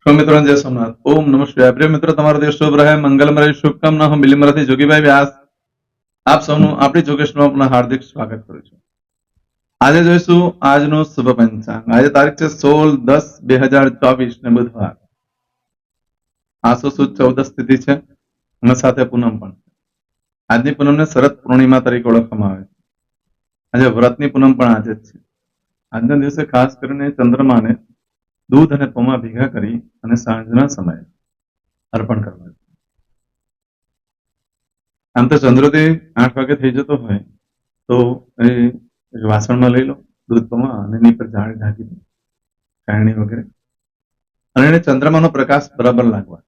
સૌમિત્રોને જય સોમનાથ. ઓમ નમઃ શિવાય. પ્રિય મિત્રો, તમારો દિવસ શુભ રહે, મંગલમય રહે. શુભકામના. હું બિલીમરાથી જોગીભાઈ વ્યાસ આપ સૌનું આપણી જોગેશમાં આપનું હાર્દિક સ્વાગત કરું છું. આજે જોઈશું આજનો શુભ પંચાંગ. આજે તારીખ છે 16/10/2024 ને બુધવાર. આસો સુદ 14 તિથિ છે અને સાથે પૂનમ પણ. આજની પૂનમને શરદ પૂર્ણિમા તરીકે ઓળખવામાં આવે છે. આજે વ્રતની પૂનમ પણ આજે જ છે. આજના દિવસે ખાસ કરીને ચંદ્રમાને દૂધ અને પૌવા ભેગા કરી અને સાંજના સમયે અર્પણ કરવા. આમ તો ચંદ્રોદય 8 વાગે થઈ જતો હોય તો એ વાસણમાં લઈ લો દૂધ પૌવા અને એની પર ઝાડ ઢાંકી દો, કાયણી વગેરે, અને એને ચંદ્રમાનો પ્રકાશ બરાબર લાગવા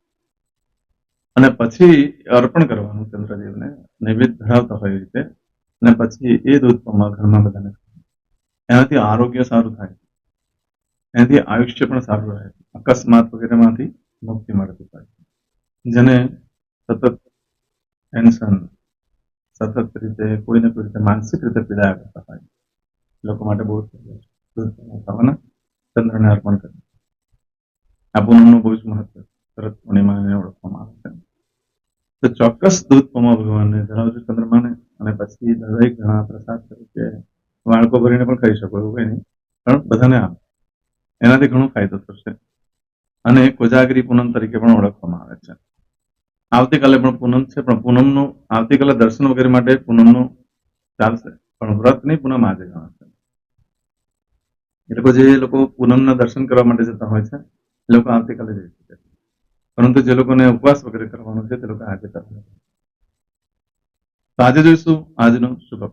અને પછી અર્પણ કરવાનું ચંદ્રદેવને નૈવેદ્ય ધરાવતા હોય રીતે. અને પછી એ દૂધ પૌવા ઘરમાં બધાને, એનાથી આરોગ્ય સારું થાય, એનાથી આયુષ્ય પણ સારું રહે, અકસ્માત વગેરેમાંથી મુક્તિ મળતી હોય. જેને સતત ટેન્શન, સતત રીતે કોઈને કોઈ રીતે માનસિક રીતે પીડાયા કરતા હોય લોકો માટે બહુ દૂધ ખાવાના, ચંદ્રને અર્પણ કરવું. આ પૂનમનું બહુ જ મહત્વ શરદ પૂર્ણિમાને ઓળખવામાં આવે છે. તો ચોક્કસ દૂધ પૌવા ભગવાનને ધરાવજો ચંદ્રમાને, અને પછી દરેક ઘણા પ્રસાદ તરીકે વાળકો ભરીને પણ ખાઈ શકો, એવું કંઈ નહીં, પણ બધાને આપો, એનાથી ઘણો ફાયદો થશે. અને કોજાગરી પૂનમ તરીકે પણ ઓળખવામાં આવે છે. આવતીકાલે પણ પૂનમ છે, પણ પૂનમનું આવતીકાલે દર્શન વગેરે માટે પૂનમનું ચાલશે, પણ વ્રતની પૂનમ આજે ગણાશે. એટલે જે લોકો પૂનમના દર્શન કરવા માટે જતા હોય છે એ લોકો આવતીકાલે જઈ શકે છે, પરંતુ જે લોકોને ઉપવાસ વગેરે કરવાનો છે તે લોકો આજે કરશે. તો આજે જોઈશું આજનો શુભ.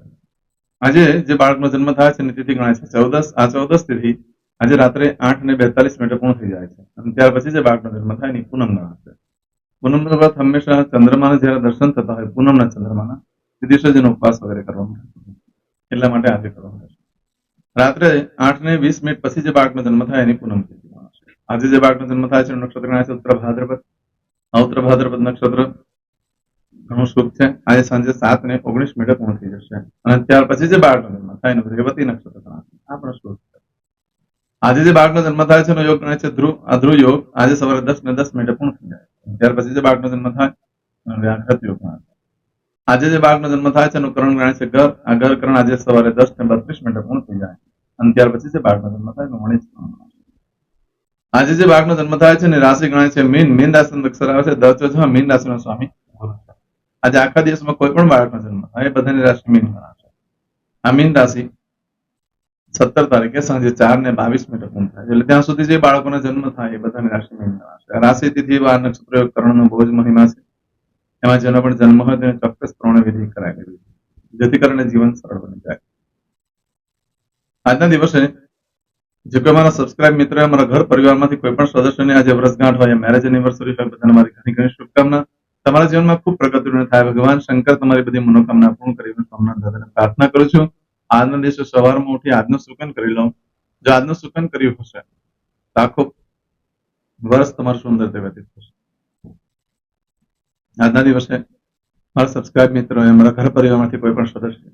આજે જે બાળકનો જન્મ થાય છે એની તિથિ ગણાય છે 14. આ 14 તિથિ આજે રાત્રે 8:42 પૂર્ણ થઈ જાય છે, અને ત્યાર પછી જે બાળકનો જન્મ થાય એની પૂનમ ગણાશે. પૂનમનો વ્રત હંમેશા ચંદ્રમાના જયારે દર્શન થતા હોય, પૂનમના ચંદ્રમાના, તે દિવસે જેનો ઉપવાસ વગેરે કરવામાં આવે, એટલા માટે આજે કરવામાં આવે. રાત્રે 8:20 પછી જે બાળકનો જન્મ થાય એની પૂનમ તિથિ ગણાશે. આજે જે બાળકનો જન્મ થાય છે નક્ષત્ર ગણાય છે ઉત્તર ભાદ્રપદ. આ ઉત્તર ભાદ્રપદ નક્ષત્ર ઘણું શુભ છે. આજે સાંજે 7:19 પૂર્ણ થઈ જશે, અને ત્યાર પછી જે બાળકનો જન્મ થાય એનું રેવતી નક્ષત્ર ગણાશે. આ પણ શુભ છે. આજે જે બાળકનો જન્મ થાય છે એનો યોગ ગણાય છે ધ્રુવ. આ ધ્રુવ યોગ આજે સવારે 10:10 પૂર્ણ થઈ જાય, ત્યાર પછી જે બાળકનો જન્મ થાય એનો વ્યાઘ્રત યોગ ગણાશે. આજે જે બાળકનો જન્મ થાય છે એનું કરણ ગણાય છે ઘર. આ ઘર કરણ આજે સવારે 10:32 પૂર્ણ થઈ જાય, અને ત્યાર પછી જે બાળકનો જન્મ થાય એનું વણિજ કરણ ગણાશે. આજે જે બાળકનો જન્મ થાય છે એની રાશિ ગણાય છે મીન. મીન રાશિનો અક્ષર આવે છે દ. મીન રાશિનો સ્વામી ગુરુ છે. આજે આખા દિવસમાં કોઈ પણ બાળકનો જન્મ થાય એ બધાની રાશિ મીન ગણાશે. આ મીન રાશિ 17 તારીખે સાંજે 4:22 પૂર્ણ થાય, એટલે ત્યાં સુધી જે બાળકોનો જન્મ થાય એ બધાની રાશિ મીન ગણાશે. રાશિ તિથિ વાર નક્ષત્ર યોગ કરણનો બહુ જ મહિમા છે. એમાં જેનો પણ જન્મ હોય તેને ચોક્કસ પ્રમાણે વિધિ કરાવી લેવી, જેથી કરીને જીવન સરળ બની જાય. આજના દિવસે જે કોઈ મારા સબસ્ક્રાઇબ મિત્રો, અમારા ઘર પરિવારમાંથી કોઈ પણ સદસ્યને આજે વર્ષગાંઠ હોય, મેરેજ એનિવર્સરી હોય, બધાને મારી ઘણી ઘણી શુભકામના. તમારા જીવનમાં ખૂબ પ્રગતિ થાય. ભગવાન શંકર તમારી બધી મનોકામના પૂર્ણ કરી સોમનાથ દાદાને પ્રાર્થના કરું છું. આજના દિવસે સવારમાં ઉઠી આજનું સુકન કરી લો. જો આજનું સુકન કર્યું હશે તો આખું વર્ષ તમારું સુંદર રીતે વ્યતીત થશે. આજના દિવસે મારા સબસ્ક્રાઇબ મિત્રો, અમારા ઘર પરિવારમાંથી કોઈ પણ સદસ્ય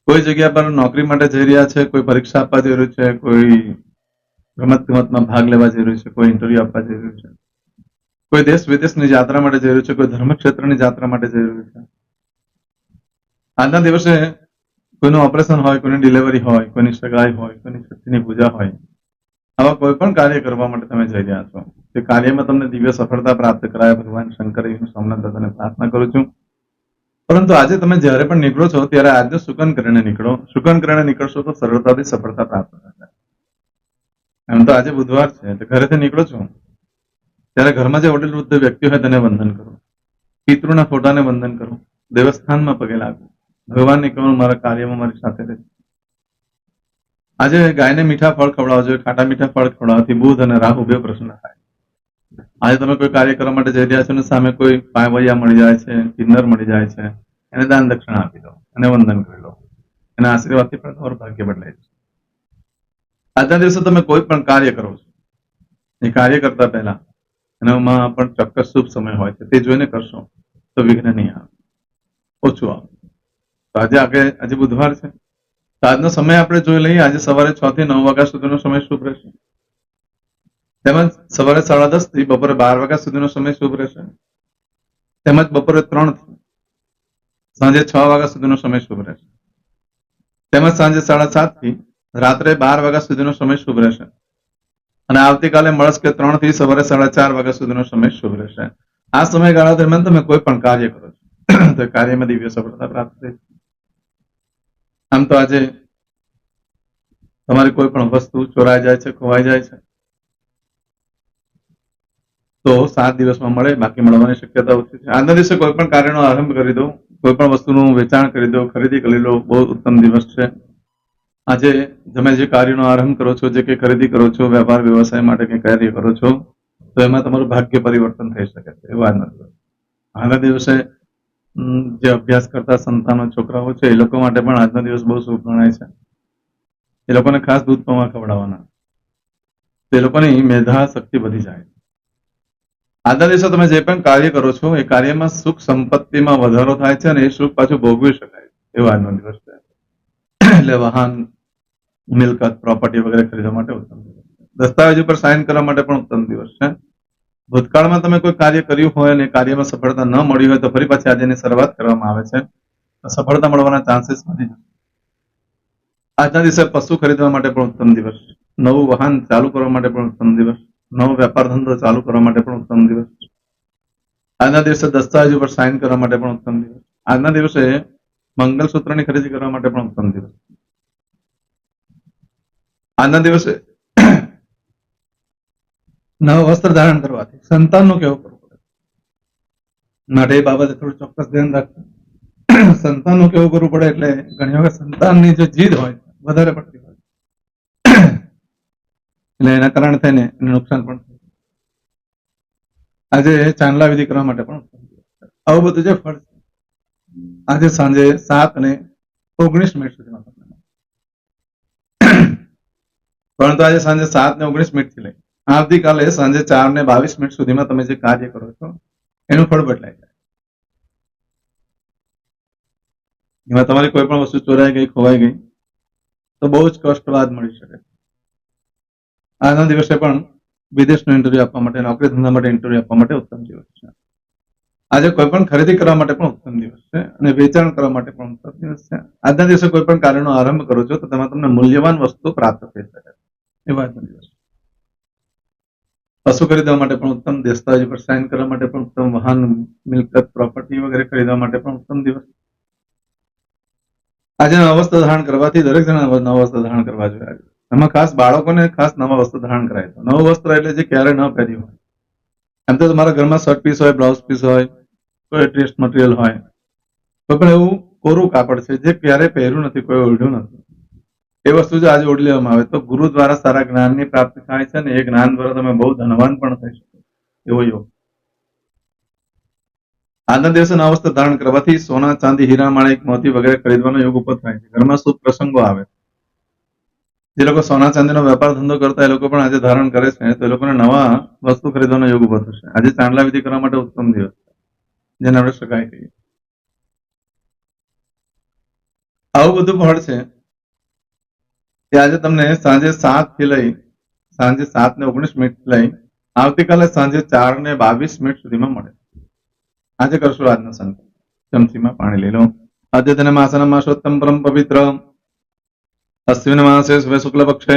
કોઈ જગ્યા પર નોકરી માટે જઈ રહ્યા છે, કોઈ પરીક્ષા આપવા જઈ રહ્યું છે, કોઈ રમત ગમતમાં ભાગ લેવા જઈ રહ્યું છે, કોઈ ઇન્ટરવ્યુ આપવા જઈ રહ્યું છે, કોઈ દેશ વિદેશની યાત્રા માટે જઈ રહ્યું છે, કોઈ ધર્મક્ષેત્રની યાત્રા માટે જઈ રહ્યું છે. આજના દિવસે કોઈનું ઓપરેશન હોય, કોઈની ડિલિવરી હોય, કોઈની સગાઈ હોય, કોઈની શક્તિની પૂજા હોય, આવા કોઈ પણ કાર્ય કરવા માટે તમે જઈ રહ્યા છો, તે કાર્યમાં તમને દિવ્ય સફળતા પ્રાપ્ત કરાય ભગવાન શંકર સોમનાથ દાદાને પ્રાર્થના કરું છું. પરંતુ આજે તમે જ્યારે પણ નીકળો છો ત્યારે આજનું સુકન કરીને નીકળો. સુકન કરીને નીકળશો તો સરળતાથી સફળતા પ્રાપ્ત થશે. એમ તો આજે બુધવાર છે, એટલે ઘરેથી નીકળો છો ત્યારે ઘરમાં જે વડીલ વૃદ્ધ વ્યક્તિ હોય તેને વંદન કરો, પિતૃના ફોટાને વંદન કરો, દેવસ્થાનમાં પગે લાગો, ભગવાનને કહું મારા કાર્યમાં મારી સાથે રહે. આજે ગાયને મીઠા ફળ ખવડાવજો. ખાટા મીઠા ફળ ખવડાવવાથી બુધ અને રાહુ બે પ્રસન્ન થાય. આજે તમે કોઈ કાર્ય કરવા માટે જઈ રહ્યા છો અને સામે કોઈ પાયવૈયા મળી જાય છે, કિન્નર મળી જાય છે, એને દાન દક્ષિણા આપી દો, એને વંદન કરી લો, એના આશીર્વાદથી પણ તમારું ભાગ્ય બદલાય છે. આજના દિવસે તમે કોઈ પણ કાર્ય કરો છો એ કાર્ય કરતા પહેલા એનામાં પણ ચોક્કસ શુભ સમય હોય છે, તે જોઈને કરશો તો વિઘ્ન નહીં આવે, ઓછું આવે. તો આજે બુધવાર છે, તો આજનો સમય આપણે જોઈ લઈએ. આજે સવારે 6 થી 9 વાગ્યા સુધીનો સમય શુભ રહેશે. તેમજ સવારે 10:30 થી બપોરે 12 વાગ્યા સુધીનો સમય શુભ રહેશે. તેમજ બપોરે 3 થી સાંજે 6 વાગ્યા સુધીનો સમય શુભ રહેશે. તેમજ સાંજે 7:30 થી રાત્રે 12 વાગ્યા સુધીનો સમય શુભ રહેશે. અને આવતીકાલે મળસ્કે 3 થી સવારે 4:30 વાગ્યા સુધીનો સમય શુભ રહેશે. આ સમયગાળા દરમિયાન તમે કોઈ પણ કાર્ય કરો છો તો કાર્યમાં દિવ્ય સફળતા પ્રાપ્ત થઈ. આમ તો આજે તમારી કોઈ પણ વસ્તુ ચોરાઈ જાય છે, ખોવાઈ જાય છે, તો 7 દિવસમાં મળે, બાકી મળવાની શક્યતા ઓછી છે. આજના દિવસે કોઈ પણ કાર્યનો આરંભ કરી દો, કોઈ પણ વસ્તુનું વેચાણ કરી દો, ખરીદી કરી લો, બહુ ઉત્તમ દિવસ છે. આજે તમે જે કાર્યનો આરંભ કરો છો, જે કંઈ ખરીદી કરો છો, વેપાર વ્યવસાય માટે કંઈ કાર્ય કરો છો, તો એમાં તમારું ભાગ્ય પરિવર્તન થઈ શકે છે. એવું આજના દિવસ. આજના દિવસે જે અભ્યાસ કરતા સંતાનો, છોકરાઓ છે, એ લોકો માટે પણ આજનો દિવસ બહુ શુભ ગણાય છે. એ લોકોને ખાસ દૂધ પૌવા ખવડાવવાના, તે લોકોની મેધા શક્તિ વધી જાય. આજના દિવસે તમે જે પણ કાર્ય કરો છો એ કાર્યમાં સુખ સંપત્તિમાં વધારો થાય છે અને એ સુખ પાછું ભોગવી શકાય એવો આજનો દિવસ છે. એટલે વાહન, મિલકત, પ્રોપર્ટી વગેરે ખરીદવા માટે ઉત્તમ દિવસ છે. દસ્તાવેજ ઉપર સાઇન કરવા માટે પણ ઉત્તમ દિવસ છે. ભૂતકાળમાં તમે કોઈ કાર્ય કર્યું હોય અને કાર્યમાં સફળતા ન મળી હોય તો ફરી પાછી આજે એની શરૂઆત કરવામાં આવે છે. સફળતા મળવાના ચાન્સીસ વધી જશે. આજના દિવસે પશુ ખરીદવા માટે પણ ઉત્તમ દિવસ, નવું વાહન ચાલુ કરવા માટે પણ ઉત્તમ દિવસ, નવો વેપાર ધંધો ચાલુ કરવા માટે પણ ઉત્તમ દિવસ. આજના દિવસે દસ્તાવેજ ઉપર સાઇન કરવા માટે પણ ઉત્તમ દિવસ. આજના દિવસે મંગલસૂત્રની ખરીદી કરવા માટે પણ ઉત્તમ દિવસ. આજના દિવસે નવા વસ્ત્ર ધારણ કરવાથી સંતાનનું કેવું કરવું પડે માટે એ બાબતે થોડું ચોક્કસ ધ્યાન રાખવું. સંતાનનું કેવું કરવું પડે એટલે ઘણી વખત સંતાનની જે જીદ હોય વધારે પડતી હોય એટલે એના કારણે થઈને એને નુકસાન પણ થાય. આજે ચાંદલા વિધિ કરવા માટે પણ આવું બધું જે ફળ છે આજે સાંજે 7:19 સુધીમાં, પરંતુ આજે સાંજે 7:19 થી લઈ આવતીકાલે સાંજે 4:22 સુધીમાં તમે જે કાર્ય કરો છો એનું ફળ બદલાય જાય. એમાં તમારી કોઈ પણ વસ્તુ ચોરાઈ ગઈ, ખોવાઈ ગઈ તો બહુ જ કષ્ટ બાદ મળી શકે. આજના દિવસે પણ વિદેશનો ઇન્ટરવ્યુ આપવા માટે, નોકરી ધંધા માટે ઇન્ટરવ્યુ આપવા માટે ઉત્તમ દિવસ છે. આજે કોઈ પણ ખરીદી કરવા માટે પણ ઉત્તમ દિવસ છે અને વેચાણ કરવા માટે પણ ઉત્તમ દિવસ છે. આજના દિવસે કોઈ પણ કાર્યનો આરંભ કરો છો તો તેમાં તમને મૂલ્યવાન વસ્તુ પ્રાપ્ત થઈ શકે છે. એવો આજનો દિવસ. પશુ ખરીદવા માટે પણ ઉત્તમ, દસ્તાવેજ પર સાઇન કરવા માટે પણ ઉત્તમ, વાહન, મિલકત, પ્રોપર્ટી વગેરે ખરીદવા માટે પણ ઉત્તમ દિવસ. આજે નવા વસ્ત્ર ધારણ કરવાથી દરેક જણા નવા વસ્ત્ર ધારણ કરવા જોઈએ. એમાં ખાસ બાળકોને ખાસ નવા વસ્ત્ર ધારણ કરાય છે. નવું વસ્ત્ર એટલે જે ક્યારે ન પહેર્યું હોય. એમ તો તમારા ઘરમાં શર્ટ પીસ હોય, બ્લાઉઝ પીસ હોય, કોઈ ડ્રેસ મટીરિયલ હોય, તો પણ એવું કોરું કાપડ છે જે ક્યારે પહેર્યું નથી, કોઈ ઓઢ્યું નથી, એ વસ્તુ જો આજે ઓઢી લેવામાં આવે તો ગુરુ દ્વારા સારા જ્ઞાનની પ્રાપ્તિ થાય છે અને એ જ્ઞાન દ્વારા તમે બહુ ધનવાન પણ થઈ શકો એવો યોગ. આજના દિવસે નવા વસ્ત્ર ધારણ કરવાથી સોના, ચાંદી, હીરા, માણેક, મોતી વગેરે ખરીદવાનો યોગ ઉભો થાય છે. ઘરમાં શુભ પ્રસંગો આવે. જે લોકો સોના ચાંદીનો વેપાર ધંધો કરતા એ લોકો પણ આજે ધારણ કરે છે તો એ લોકોને નવા વસ્તુ ખરીદવાનો યોગ ઉભો થશે. આજે ચાંદલા વિધિ કરવા માટે ઉત્તમ દિવસ છે, જેને આપણે શકાય કહીએ. આવું બધું ફળ છે કે આજે તમને સાંજે 7 થી લઈ સાંજે 7:19 લઈ આવતીકાલે સાંજે 4:22 સુધીમાં મળે. આજે કરશો આજનો સંકલ્પ. ચમચીમાં પાણી લઈ લો. આદ્યતન માસના માસોત્તમ પરમ પવિત્ર અશ્વિન માસે શુભ શુક્લ પક્ષે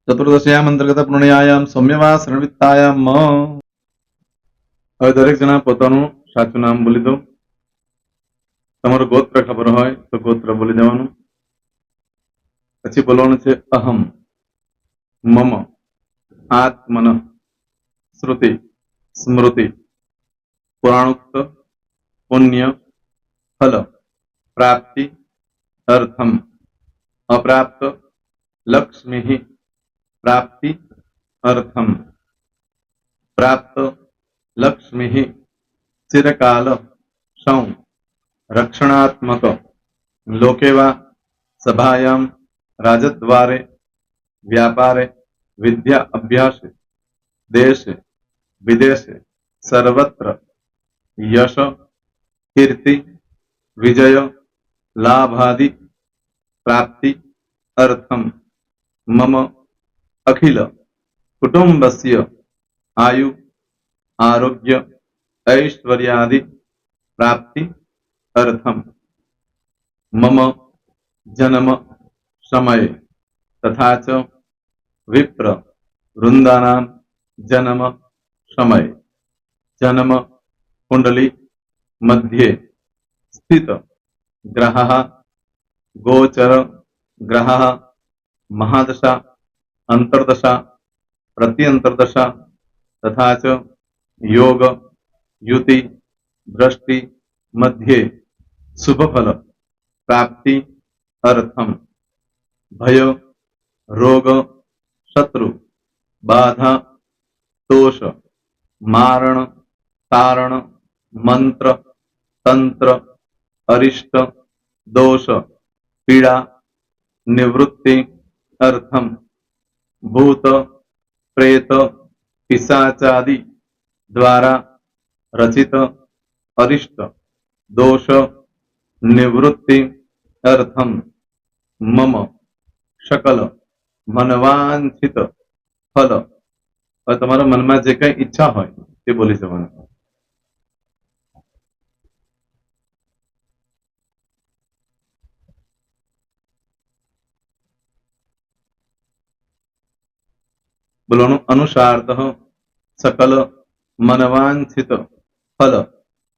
ચતુર્દશીયામ અંતર્ગત પૂર્ણિયાયામ સૌમ્યવા શરણવિત્તાયામ. હવે દરેક જણા પોતાનું સાચું નામ બોલી દો. તમારું ગોત્ર ખબર હોય તો ગોત્ર બોલી દેવાનું. પછી બોલવાનું છે અહમ, મમ, આત્મન, શ્રુતિ, સ્મૃતિ, પુરાણોક્ત, પુણ્ય, ફલ, પ્રાપ્તિ, અર્થમ, અપ્રાપ્ત, લક્ષ્મી, પ્રાપ્તિ, અર્થમ, પ્રાપ્ત, લક્ષ્મી, ચિરકાલ, સૌ, રક્ષણાત્મક, લોકેવા, સભાયામ, રાજદ્વારે, વ્યાપારે, વિદ્યા અભ્યાસે, દેશે, વિદેશે, સર્વત્ર, યશ, કીર્તિ, વિજય, લાભાદિ, પ્રાપ્તિ, અર્થમ, મમ, અખિલ, કુટુંબસ્ય, आयु आरोग्य ऐश्वर्यादि प्राप्ति अर्थम मम जन्म समय तथा च विप्र वृंदानां जन्म समय जन्म कुंडली मध्ये स्थित ग्रहः गोचर ग्रहः महादशा अंतर्दशा प्रत्यंतर्दशा तथा च योग युति दृष्टि मध्ये शुभफल प्राप्ति अर्थम भय रोग शत्रु बाधा दोष मारण तारण मंत्र तंत्र अरिष्ट दोष पीड़ा निवृत्ति अर्थम भूत प्रेत पिशाचादि द्वारा रचित अरिष्ट दोष निवृत्ति अर्थम मम सकल मनवांछित फल और તમારા મનમાં જે કઈ ઈચ્છા હોય તે બોલી જવાનું. બોલવાનું અનુસારતઃ सकल मनवांछित फल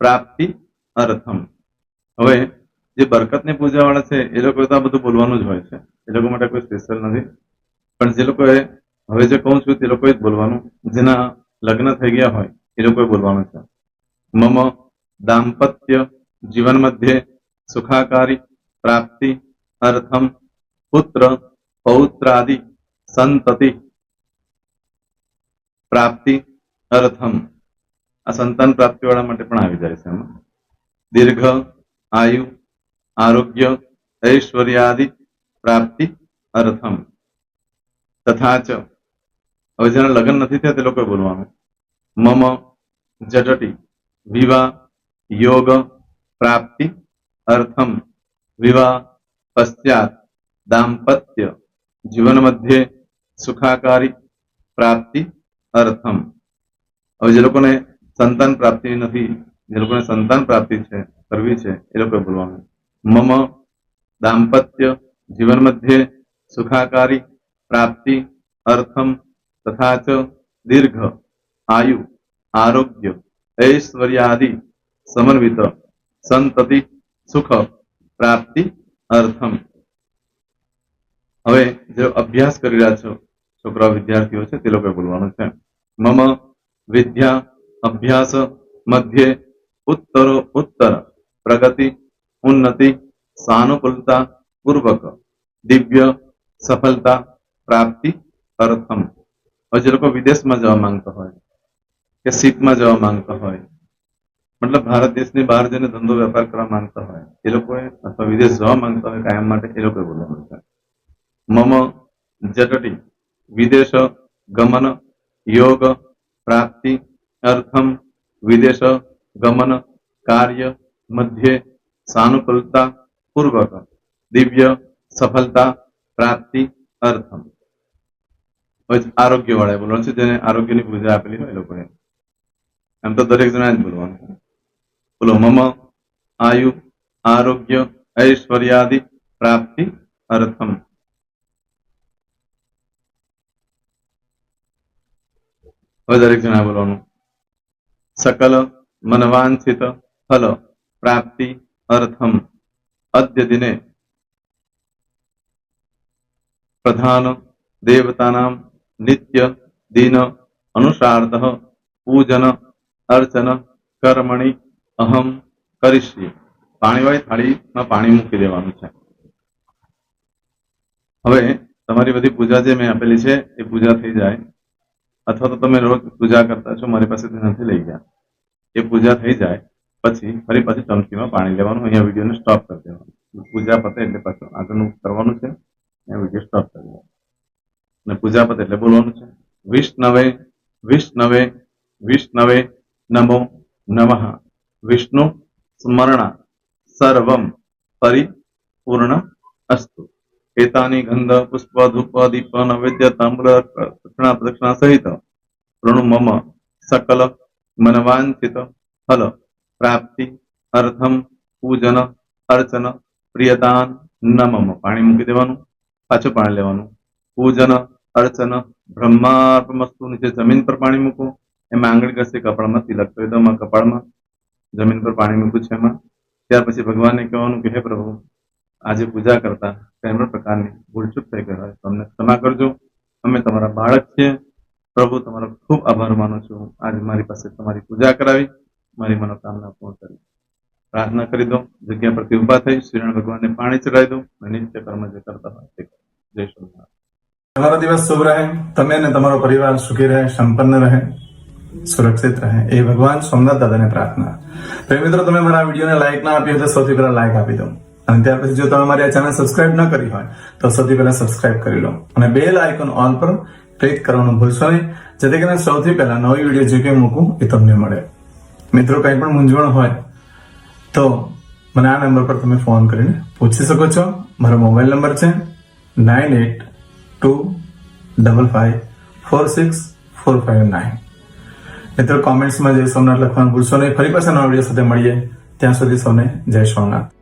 प्राप्ति अर्थम. હવે જે બરકતની પૂજા વાળા છે એ લોકો તો આ બધું બોલવાનું જ હોય છે, એ લોકો માટે કોઈ સ્પેશિયલ નથી. પણ જે લોકોએ હવે જે કહું છું તે લોકોએ જ બોલવાનું, જેના લગ્ન થઈ ગયા હોય એ લોકોએ બોલવાનું છે. મમ દાંપત્ય જીવન મધ્યે સુખાકારી પ્રાપ્તિ અર્થમ પુત્ર પૌત્રાદિ સંતતિ પ્રાપ્તિ અર્થમ. આ સંતાન પ્રાપ્તિ વાળા માટે પણ આવી જાય છે. એમાં દીર્ઘ આયુ આરોગ્ય ऐश्वर्यादि प्राप्ति अर्थम तथा च. હવે જેના લગ્ન નથી થયા તે લોકોએ બોલવાનું. મમ જટટી વિવાહ યોગ પ્રાપ્તિ અર્થમ વિવાહ પશ્ચાત દાંપત્ય જીવન મધ્યે સુખાકારી પ્રાપ્તિ અર્થમ. હવે જે લોકોને સંતાન પ્રાપ્તિ નથી, જે લોકોને સંતાન પ્રાપ્તિ છે કરવી છે એ લોકોએ બોલવાનું. मम दाम्पत्य जीवन मध्ये सुखाकारी प्राप्ति अर्थम तथा च दीर्घ आयु आरोग्य ऐश्वर्यादि समन्वित संतति सुख प्राप्ति अर्थम. હવે જે અભ્યાસ કરી રહ્યા છો છોકરા વિદ્યાર્થીઓ છે તે લોકોએ બોલવાનું છે. મમ વિદ્યા અભ્યાસ મધ્યે ઉત્તરો ઉત્તર પ્રગતિ उन्नति सानुकूलता पूर्वक दिव्य सफलता प्राप्ति अर्थम. और जो लोग विदेश में जवा मांगता हो कि सीट में जवा मांगता हो, मतलब भारत देश ने बहार जने धंधो व्यापार करवा मांगता हो ए लोग अथवा विदेश जवा मांगता हो कायम माटे ए लोग बोलवानुं छे. मम जटटी विदेश गमन योग प्राप्ति अर्थम विदेश गमन कार्य मध्य सानुकूलता पूर्वक दिव्य सफलता प्राप्ति अर्थम. आरोग्य वाળા બોલવાનું છે, જેને આરોગ્યની પૂજા આપેલી હોય એ લોકોએ. એમ તો દરેક જણા જ બોલવાનું. બોલો મમ આયુ આરોગ્ય ऐश्वर्यादि प्राप्ति अर्थम. હવે દરેક જણા બોલવાનું. सकल मनवांछित फल प्राप्ति अर्थम अद्य दिने प्रधान देवतानां नित्य दिन अनुसारतः पूजन अर्चन कर्मणि अहम करिष्ये. પાણીવાળી થાળીમાં પાણી મૂકી દેવાનું છે. હવે તમારી બધી પૂજા જે મેં આપેલી છે એ પૂજા થઈ જાય, અથવા તો તમે રોજ પૂજા કરતા છો મારી પાસેથી નથી લઈ ગયા, એ પૂજા થઈ જાય પછી ફરી પાછી ચમચીમાં પાણી લેવાનું. અહીંયા વિડીયોને સ્ટોપ કરી દેવાનું. પૂજા પતે એટલે પાછું આગળનું કરવાનું છે. અહીંયા વિડીયો સ્ટોપ કરી દેવાનો અને પૂજા પતે એટલે બોલવાનું છે. વિષ્ણવે વિષ્ણવે વિષ્ણવે નમો નમઃ. વિષ્ણુ સ્મરણ સર્વમ પરિપૂર્ણ અસ્તુ. एतानि गंध पुष्प धूप दीप नैवेद्य ताम्र दक्षिणा प्रदक्षिणा सहित ઋણુ મમ સકલ મનવાંચિત ફલ પ્રાપ્તિ અર્થમ પૂજન અર્ચન પ્રિયદાન ન મમ. પાણી મૂકી દેવાનું, પાછું પાણી લેવાનું. પૂજન અર્ચન બ્રહ્માર્પણમસ્તુ. નીચે જમીન પર પાણી મૂકો, એમાં આંગળી ઘસી કપાળમાં તિલક કરી દો. કપાળમાં જમીન પર પાણી મૂક્યું છે એમાં. ત્યાર પછી ભગવાનને કહેવાનું કે હે પ્રભુ, આજે પૂજા કરતા કઈ પણ પ્રકારની ભૂલચૂક થઈ ગઈ હોય તો અમને ક્ષમા કરજો. અમે તમારા બાળક છીએ. પ્રભુ, તમારો ખૂબ આભાર માનું છું. આજે મારી પાસે તમારી પૂજા કરાવી, મારી મનોકામના પૂર્ણ કરી. પ્રાર્થના કરી દો. જગ્યા પરથી ઉભા થઈ શ્રીનારાયણ ભગવાનને પાણી ચડાવી દો. નિત્ય કર્મ જે કરતા હોય તે કરો. જય સ્વામિનારાયણ. તમારો દિવસ શુભ રહે. તમે અને તમારો પરિવાર સુખી રહે, સંપન્ન રહે, સુરક્ષિત રહે, એ ભગવાન સોમનાથ દાદાને પ્રાર્થના. તો મિત્રો, તમે મારા વિડીયોને લાઈક ના આપી હોય તો સૌથી પહેલા લાઈક આપી દો. અને ત્યાર પછી જો તમે મારી આ ચેનલ સબસ્ક્રાઇબ ન કરી હોય તો સૌથી પહેલા સબસ્ક્રાઇબ કરી લો અને બેલ આઇકોન ઓલ પર ક્લિક કરવાનું ભૂલશો નહીં, જેથી કરીને સૌથી પહેલા નવી વિડીયો જે કંઈ મૂકું એ તમને મળે. મિત્રો, કંઈ પણ મૂંઝવણ હોય તો મને આ નંબર પર તમે ફોન કરીને પૂછી શકો છો. મારો મોબાઈલ નંબર છે 9825546459. મિત્રો, કોમેન્ટ્સમાં જય સોમનાથ લખવાનું ભૂલશો નહીં. ફરી પાછા નવા વિડીયો સાથે મળીએ. ત્યાં સુધી સૌને જય સોમનાથ.